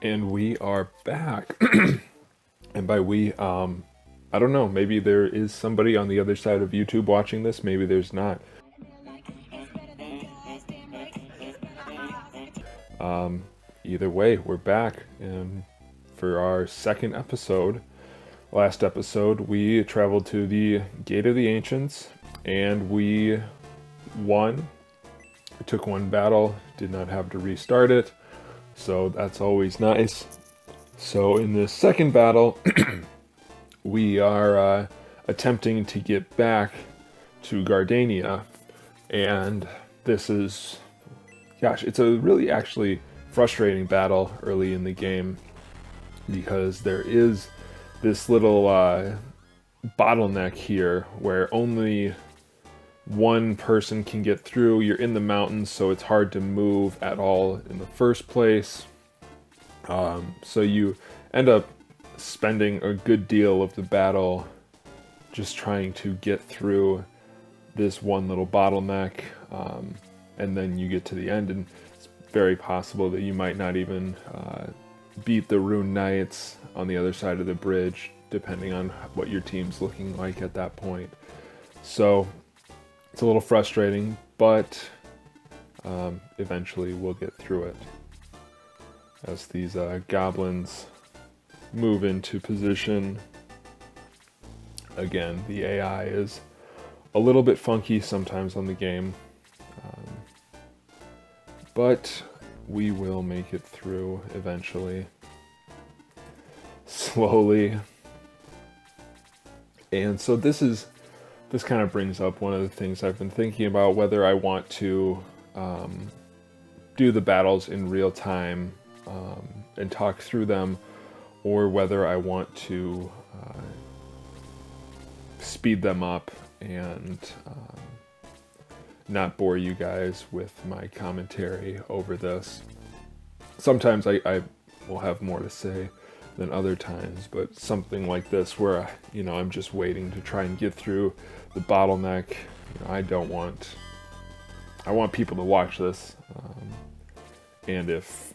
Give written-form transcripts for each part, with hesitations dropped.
And we are back. And by we, I don't know, maybe there is somebody on the other side of YouTube watching this, maybe there's not. Either way, we're back. And for our second episode, last episode, we traveled to the Gate of the Ancients and we won. We took one battle, did not have to restart it, so that's always nice. So in this second battle, we are attempting to get back to Guardania, and this is, gosh, it's a really actually frustrating battle early in the game because there is this little bottleneck here where only one person can get through. You're in the mountains, so it's hard to move at all in the first place. So you end up spending a good deal of the battle just trying to get through this one little bottleneck, and then you get to the end, and it's very possible that you might not even beat the Rune Knights on the other side of the bridge, depending on what your team's looking like at that point. So it's a little frustrating, but eventually we'll get through it as these goblins move into position. Again, the AI is a little bit funky sometimes on the game, but we will make it through eventually, slowly. And so this kind of brings up one of the things I've been thinking about, whether I want to do the battles in real time and talk through them, or whether I want to speed them up and not bore you guys with my commentary over this. Sometimes I will have more to say than other times, but something like this where I'm just waiting to try and get through the bottleneck, I want people to watch this, and if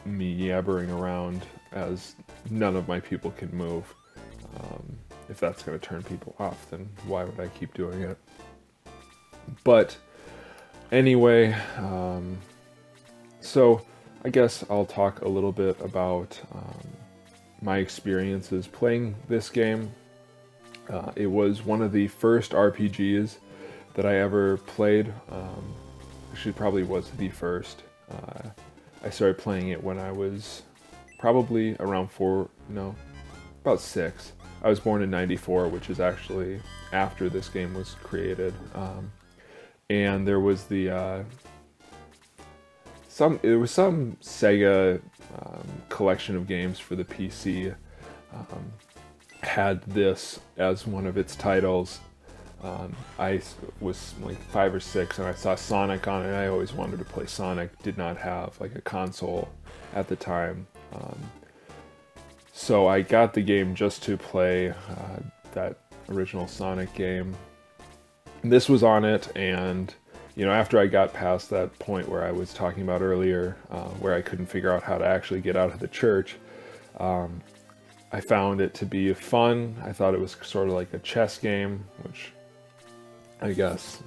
me yabbering around as none of my people can move, if that's going to turn people off, then why would I keep doing it? But anyway, so I guess I'll talk a little bit about my experiences playing this game. It was one of the first RPGs that I ever played. Actually, probably was the first. I started playing it when I was probably around about 6. I was born in '94, which is actually after this game was created. And there was some Sega collection of games for the PC had this as one of its titles. I was like 5 or 6 and I saw Sonic on it. I always wanted to play Sonic, did not have like a console at the time. So I got the game just to play that original Sonic game. This was on it, and after I got past that point where I was talking about earlier, where I couldn't figure out how to actually get out of the church, I found it to be fun. I thought it was sort of like a chess game, which I guess,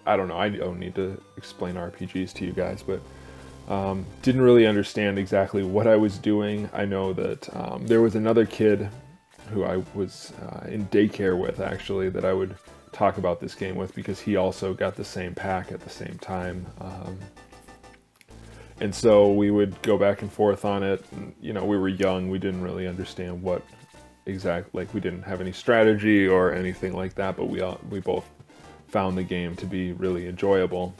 I don't know, I don't need to explain RPGs to you guys, but didn't really understand exactly what I was doing. I know that there was another kid who I was in daycare with, actually, that I would talk about this game with because he also got the same pack at the same time. And so we would go back and forth on it. And, we were young. We didn't really understand what exactly, we didn't have any strategy or anything like that, but we both found the game to be really enjoyable.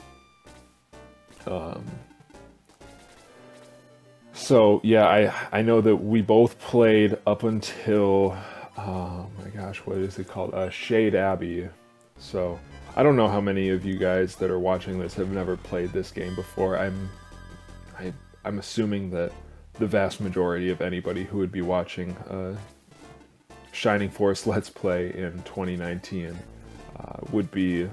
So yeah, I know that we both played up until, oh my gosh, what is it called? Shade Abbey. So I don't know how many of you guys that are watching this have never played this game before. I'm assuming that the vast majority of anybody who would be watching Shining Force Let's Play in 2019 would be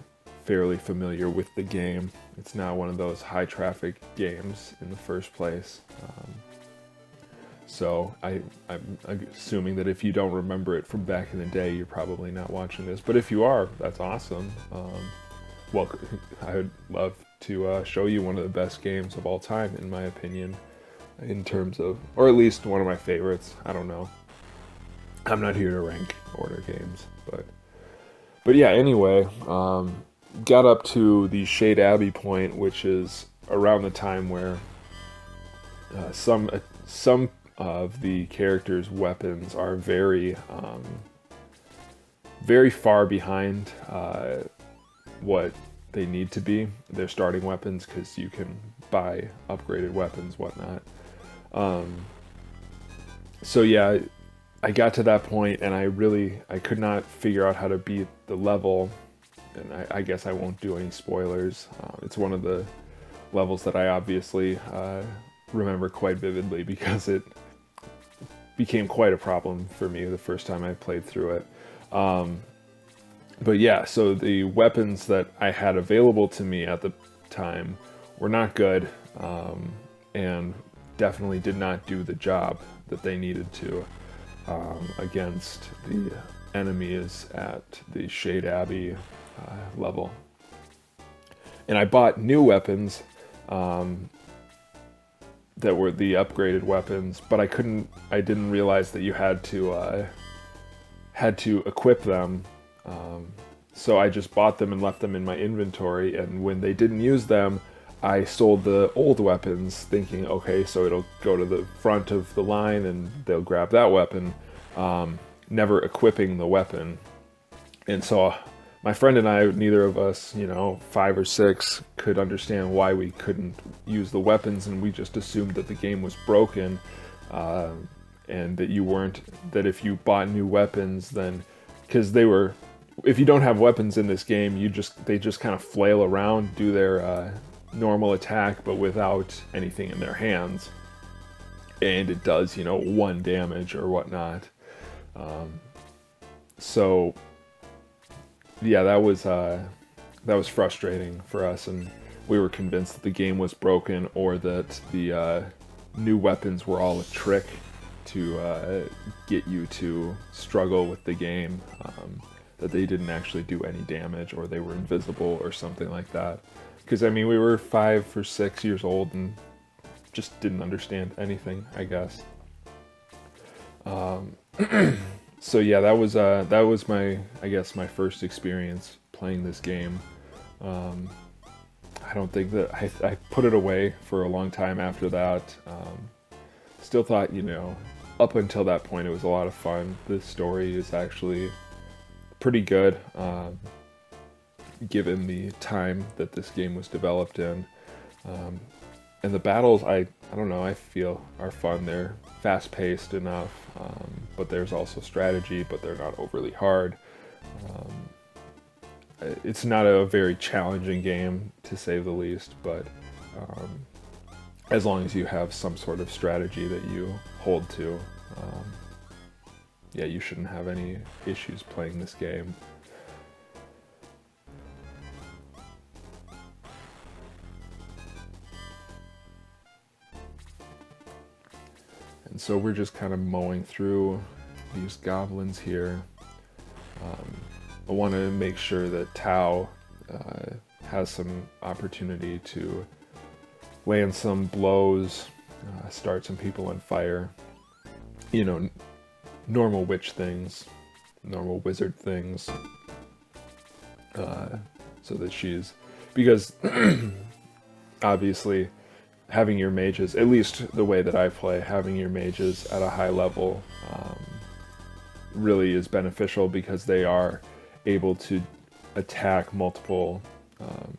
fairly familiar with the game. It's not one of those high traffic games in the first place. So I'm assuming that if you don't remember it from back in the day, you're probably not watching this. But if you are, that's awesome. Well, I would love to show you one of the best games of all time, in my opinion, in terms of, or at least one of my favorites. I don't know. I'm not here to rank order games, but yeah. Anyway, got up to the Shade Abbey point, which is around the time where some of the characters' weapons are very far behind what they need to be, their starting weapons, because you can buy upgraded weapons, whatnot. So yeah, I got to that point and I could not figure out how to beat the level, and I guess I won't do any spoilers. It's one of the levels that I obviously remember quite vividly because it became quite a problem for me the first time I played through it. But yeah, so the weapons that I had available to me at the time were not good, and definitely did not do the job that they needed to against the enemies at the Shade Abbey level. And I bought new weapons that were the upgraded weapons, but I didn't realize that you had to equip them. So I just bought them and left them in my inventory, and when they didn't use them, I sold the old weapons thinking, okay, so it'll go to the front of the line and they'll grab that weapon, never equipping the weapon. And so my friend and I, neither of us, 5 or 6, could understand why we couldn't use the weapons, and we just assumed that the game was broken, and that if you bought new weapons, then, because if you don't have weapons in this game, they just kind of flail around, do their normal attack, but without anything in their hands, and it does 1 damage or whatnot. So yeah, that was frustrating for us, and we were convinced that the game was broken, or that the new weapons were all a trick to get you to struggle with the game, that they didn't actually do any damage, or they were invisible or something like that. Because we were 5 or 6 years old and just didn't understand anything, I guess. So yeah, that was my first experience playing this game. I don't think that I put it away for a long time after that. Still thought, up until that point, it was a lot of fun. The story is actually pretty good, given the time that this game was developed in. And the battles, I don't know, I feel are fun. They're fast-paced enough, but there's also strategy, but they're not overly hard. It's not a very challenging game, to say the least, but as long as you have some sort of strategy that you hold to, yeah, you shouldn't have any issues playing this game. And so we're just kind of mowing through these goblins here. I want to make sure that Tao has some opportunity to land some blows, start some people on fire. Normal witch things, normal wizard things. So that because obviously having your mages, at least the way that I play, having your mages at a high level really is beneficial, because they are able to attack multiple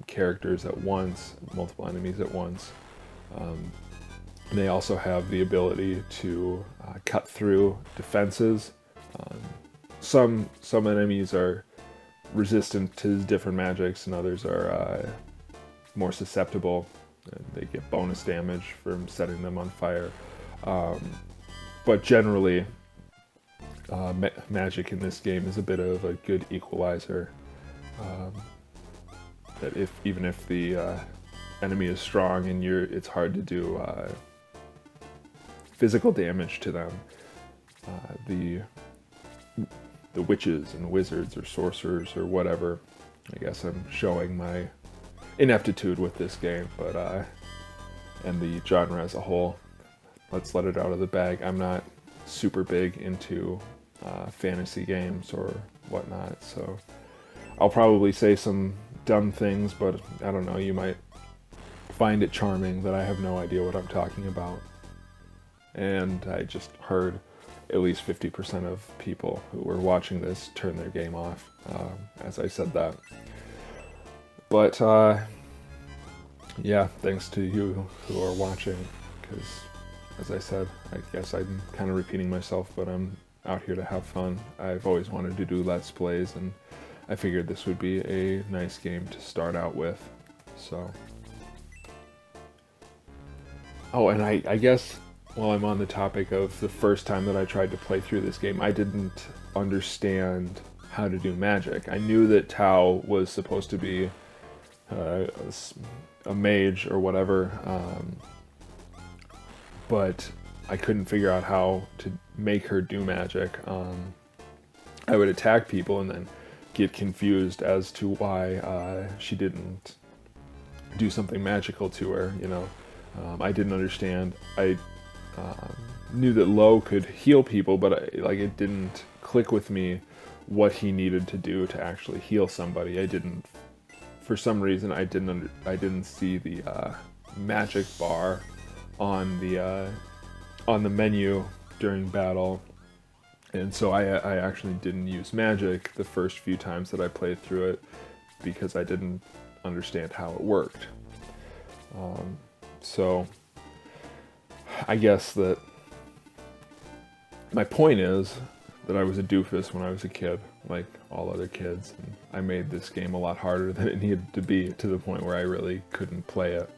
characters at once, multiple enemies at once. They also have the ability to cut through defenses. Some enemies are resistant to different magics, and others are more susceptible, and they get bonus damage from setting them on fire. But generally, magic in this game is a bit of a good equalizer. that even if the enemy is strong and it's hard to do physical damage to them, the witches and wizards or sorcerers or whatever, I guess I'm showing my ineptitude with this game, but and the genre as a whole, let's let it out of the bag. I'm not super big into fantasy games or whatnot, so I'll probably say some dumb things, but I don't know, you might find it charming that I have no idea what I'm talking about. And I just heard at least 50% of people who were watching this turn their game off as I said that. But yeah, thanks to you who are watching, because as I said, I guess I'm kind of repeating myself, but I'm out here to have fun. I've always wanted to do Let's Plays, and I figured this would be a nice game to start out with. So, oh, and I guess while I'm on the topic of the first time that I tried to play through this game, I didn't understand how to do magic. I knew that Tao was supposed to be a mage or whatever, but I couldn't figure out how to make her do magic. I would attack people and then get confused as to why she didn't do something magical to her, you know. I didn't understand. I knew that Lo could heal people, but it didn't click with me what he needed to do to actually heal somebody. For some reason, I didn't see the magic bar on the menu during battle, and so I actually didn't use magic the first few times that I played through it because I didn't understand how it worked. So I guess that my point is that I was a doofus when I was a kid, like all other kids, and I made this game a lot harder than it needed to be, to the point where I really couldn't play it.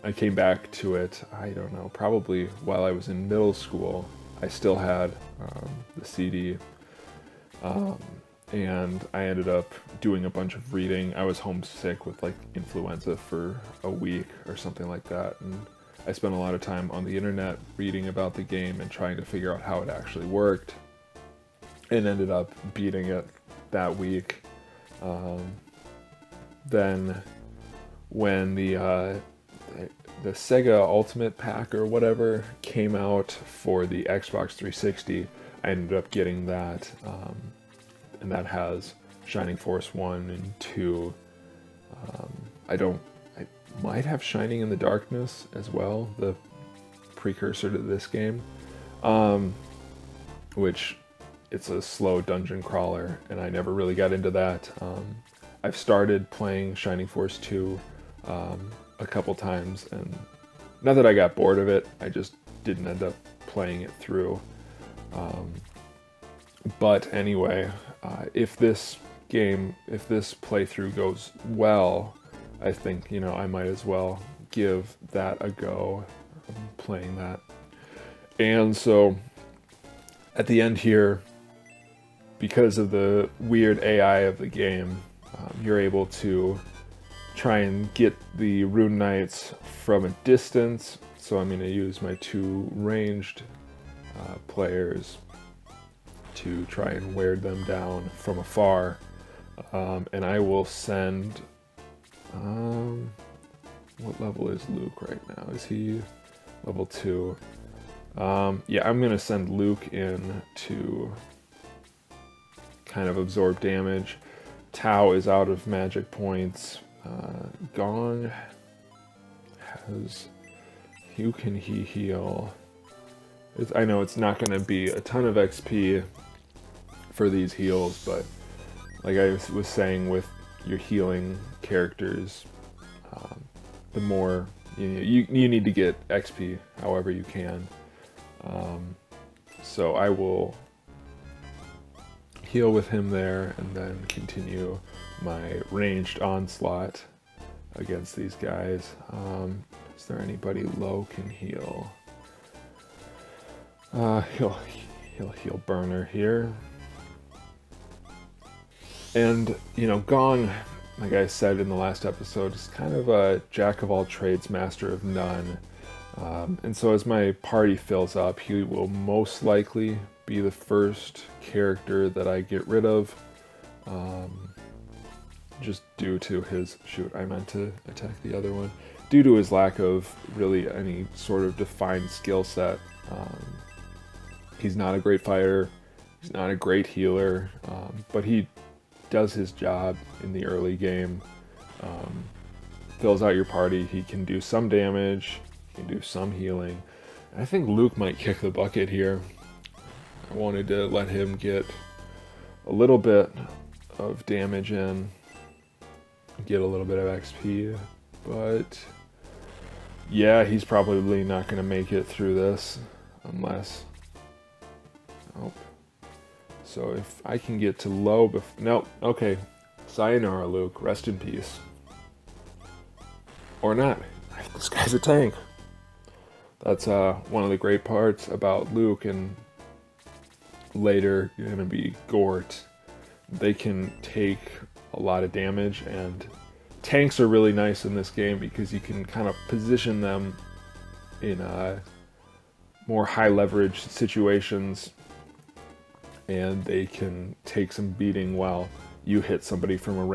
I came back to it, I don't know, probably while I was in middle school. I still had the CD, and I ended up doing a bunch of reading. I was homesick with like influenza for a week or something like that, and I spent a lot of time on the internet reading about the game and trying to figure out how it actually worked, and ended up beating it that week. Then when the Sega Ultimate Pack or whatever came out for the Xbox 360, I ended up getting that, and that has Shining Force 1 and 2. I might have Shining in the Darkness as well, the precursor to this game, which it's a slow dungeon crawler, and I never really got into that. I've started playing Shining Force 2 a couple times, and not that I got bored of it, I just didn't end up playing it through. But anyway, if this playthrough goes well, I think, you know, I might as well give that a go, playing that. And so at the end here, because of the weird AI of the game, you're able to try and get the Rune Knights from a distance. So I'm going to use my two ranged players to try and wear them down from afar. And I will send... what level is Luke right now? Is he level 2? Yeah, I'm going to send Luke in to kind of absorb damage. Tao is out of magic points. Gong has... Who can he heal? I know it's not going to be a ton of XP for these heals, but like I was saying, with your healing characters, the more you need to get XP however you can. So I will heal with him there and then continue my ranged onslaught against these guys. Is there anybody Low can heal? He'll heal Burner here. And, you know, Gong like I said in the last episode, is kind of a jack of all trades, master of none. And so as my party fills up, he will most likely be the first character that I get rid of. Just due to his, shoot, I meant to attack the other one. Due to his lack of really any sort of defined skill set. He's not a great fighter, he's not a great healer, but he does his job in the early game. Fills out your party, he can do some damage, he can do some healing. And I think Luke might kick the bucket here. I wanted to let him get a little bit of damage in, get a little bit of XP, but yeah, he's probably not going to make it through this unless, nope. So if I can get to low, nope, okay, sayonara Luke, rest in peace. Or not, this guy's a tank. That's one of the great parts about Luke and later going to be Gort. They can take a lot of damage, and tanks are really nice in this game because you can kind of position them in more high leverage situations, and they can take some beating while you hit somebody from a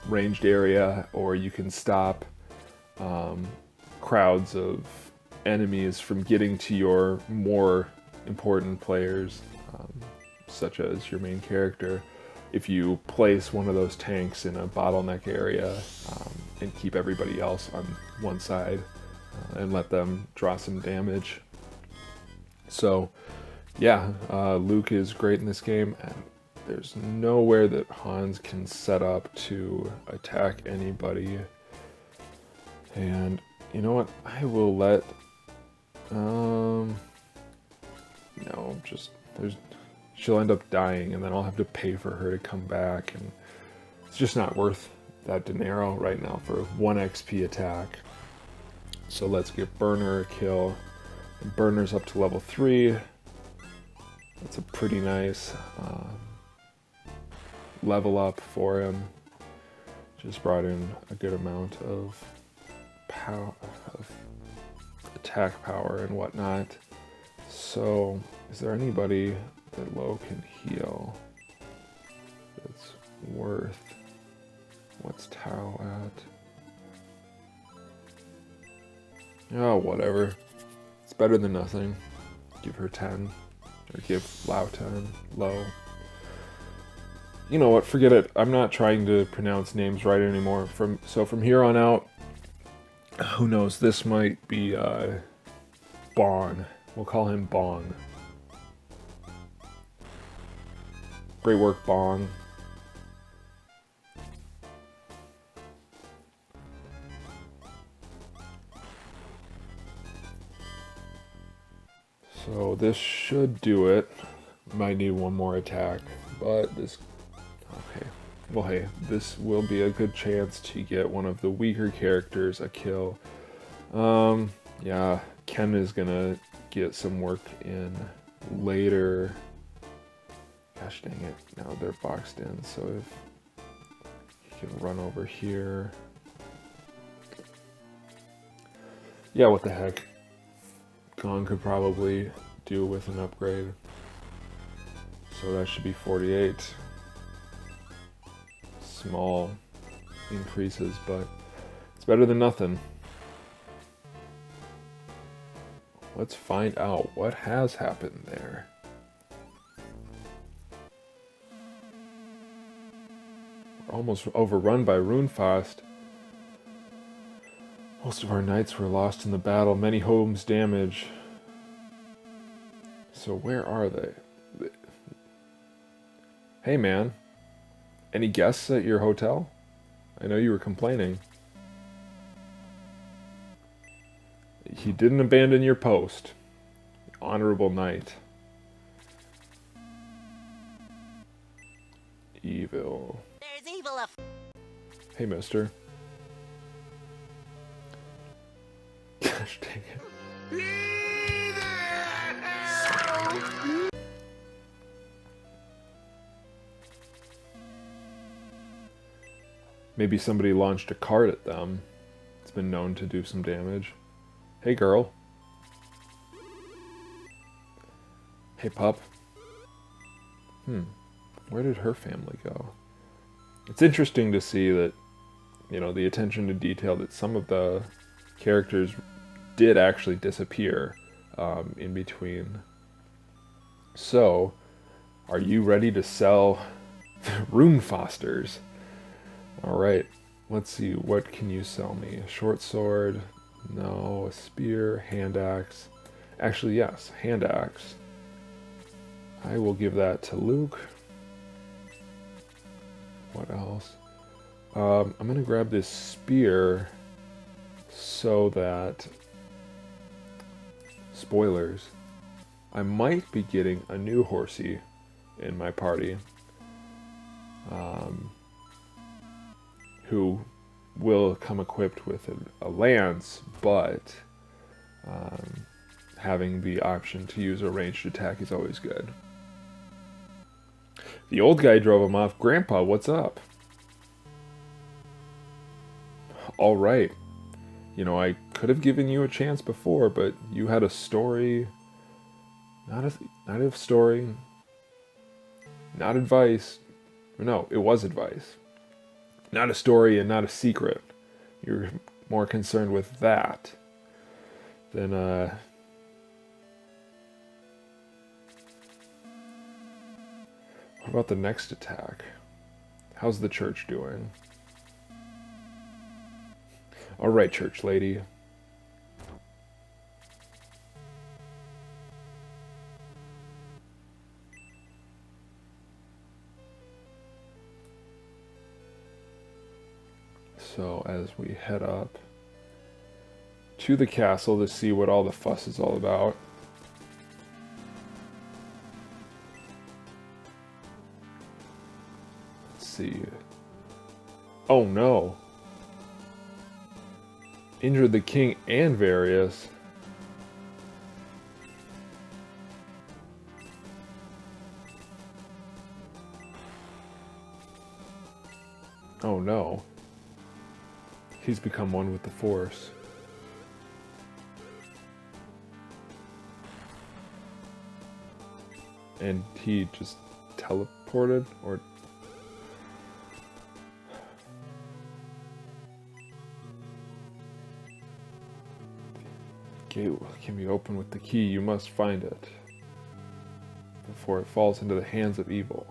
ranged area, or you can stop crowds of enemies from getting to your more important players, such as your main character, if you place one of those tanks in a bottleneck area and keep everybody else on one side and let them draw some damage. So yeah, Luke is great in this game, and there's nowhere that Hans can set up to attack anybody. And you know what, I will let she'll end up dying, and then I'll have to pay for her to come back, and it's just not worth that dinero right now for 1 XP attack. So let's give Burner a kill. And Burner's up to level 3. That's a pretty nice level up for him. Just brought in a good amount of power, of attack power and whatnot. So is there anybody that low can heal that's worth? What's Tao at? Oh, whatever. It's better than nothing. Give her 10. Or give Lao 10. Low. You know what? Forget it. I'm not trying to pronounce names right anymore. So from here on out, who knows? This might be Bong. We'll call him Bong. Great work, Bong. So this should do it. Might need one more attack, but this... Okay. Well, hey, this will be a good chance to get one of the weaker characters a kill. Yeah, Ken is gonna get some work in later. Gosh dang it, now they're boxed in, so if he can run over here. Yeah, what the heck. Gong could probably do with an upgrade. So that should be 48. Small increases, but it's better than nothing. Let's find out what has happened there. We're almost overrun by Runefast. Most of our knights were lost in the battle, many homes damaged. So where are they? Hey man, any guests at your hotel? I know you were complaining. He didn't abandon your post. Honorable knight. Evil. There's evil up. Hey mister. Gosh dang it. Maybe somebody launched a cart at them. It's been known to do some damage. Hey, girl. Hey, pup. Where did her family go? It's interesting to see that, you know, the attention to detail that some of the characters did actually disappear in between. So, are you ready to sell Rune Fosters? Alright, let's see, what can you sell me? A short sword? No. A spear? Hand axe? Actually, yes, hand axe. I will give that to Luke. What else? I'm going to grab this spear so that... Spoilers. I might be getting a new horsey in my party. Who will come equipped with a lance, but having the option to use a ranged attack is always good. The old guy drove him off. Grandpa, what's up? All right. You know, I could have given you a chance before, but you had a story. Not a story. Not advice. No, it was advice. Not a story and not a secret. You're more concerned with that than What about the next attack? How's the church doing? Alright, church lady. So as we head up to the castle to see what all the fuss is all about. Let's see. Oh no. Injured the king and Various. Oh no. He's become one with the Force. And he just teleported, or... Gate can be opened with the key. You must find it before it falls into the hands of evil.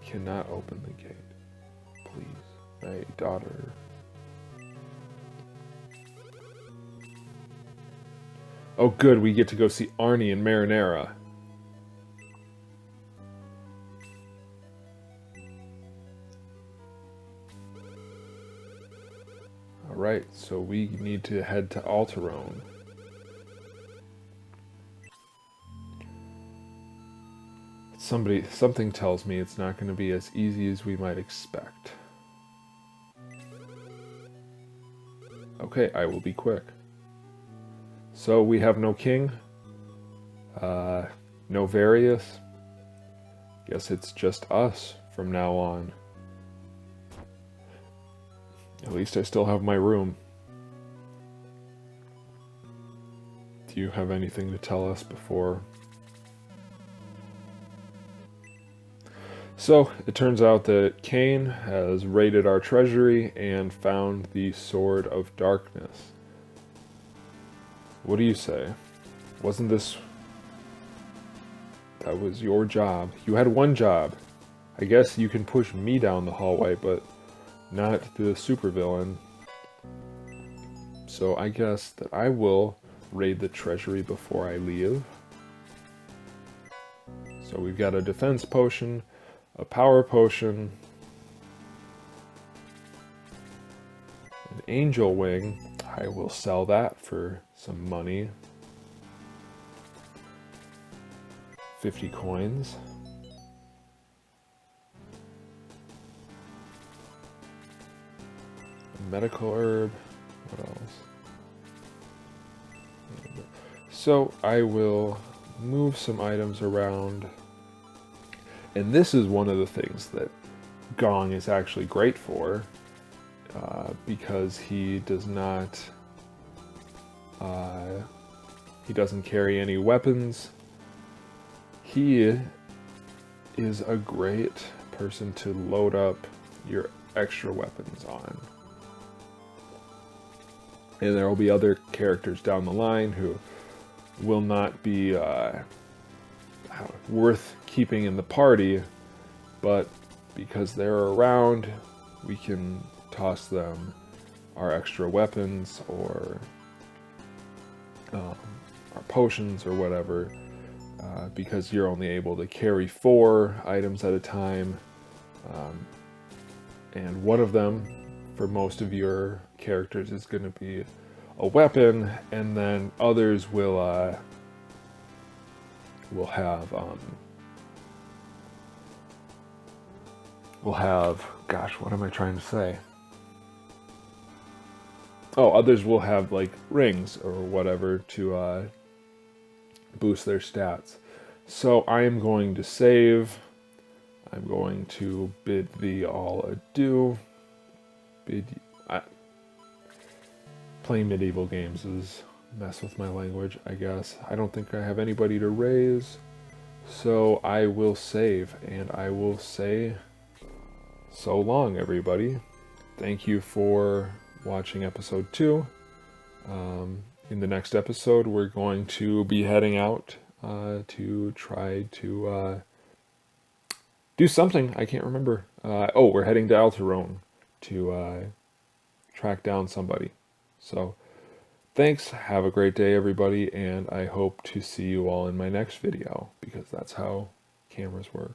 Cannot open the gate. Please. Hey, daughter. Oh good, we get to go see Arnie and Marinara. Alright, so we need to head to Alterone. Something tells me it's not going to be as easy as we might expect. Okay, I will be quick. So we have no king, no Various. Guess it's just us from now on. At least I still have my room. Do you have anything to tell us before? So, it turns out that Cain has raided our treasury and found the Sword of Darkness. What do you say? Wasn't this... That was your job. You had one job. I guess you can push me down the hallway, but not the supervillain. So I guess that I will raid the treasury before I leave. So we've got a defense potion, a power potion, an angel wing. I will sell that for some money. 50 coins. A medical herb. What else? So I will move some items around. And this is one of the things that Gong is actually great for, because he doesn't carry any weapons. He is a great person to load up your extra weapons on. And there will be other characters down the line who will not be worth keeping in the party, but because they're around, we can toss them our extra weapons or our potions or whatever, because you're only able to carry 4 items at a time, and one of them for most of your characters is going to be a weapon, and then others will have gosh, what am I trying to say? Oh, others will have like rings or whatever to boost their stats. So I am going to save. I'm going to bid thee all adieu. Playing medieval games is mess with my language, I guess. I don't think I have anybody to raise, so I will save, and I will say so long, everybody. Thank you for watching episode 2. In the next episode, we're going to be heading out to try to do something. I can't remember. We're heading to Alterone to track down somebody. So, thanks, have a great day everybody, and I hope to see you all in my next video, because that's how cameras work.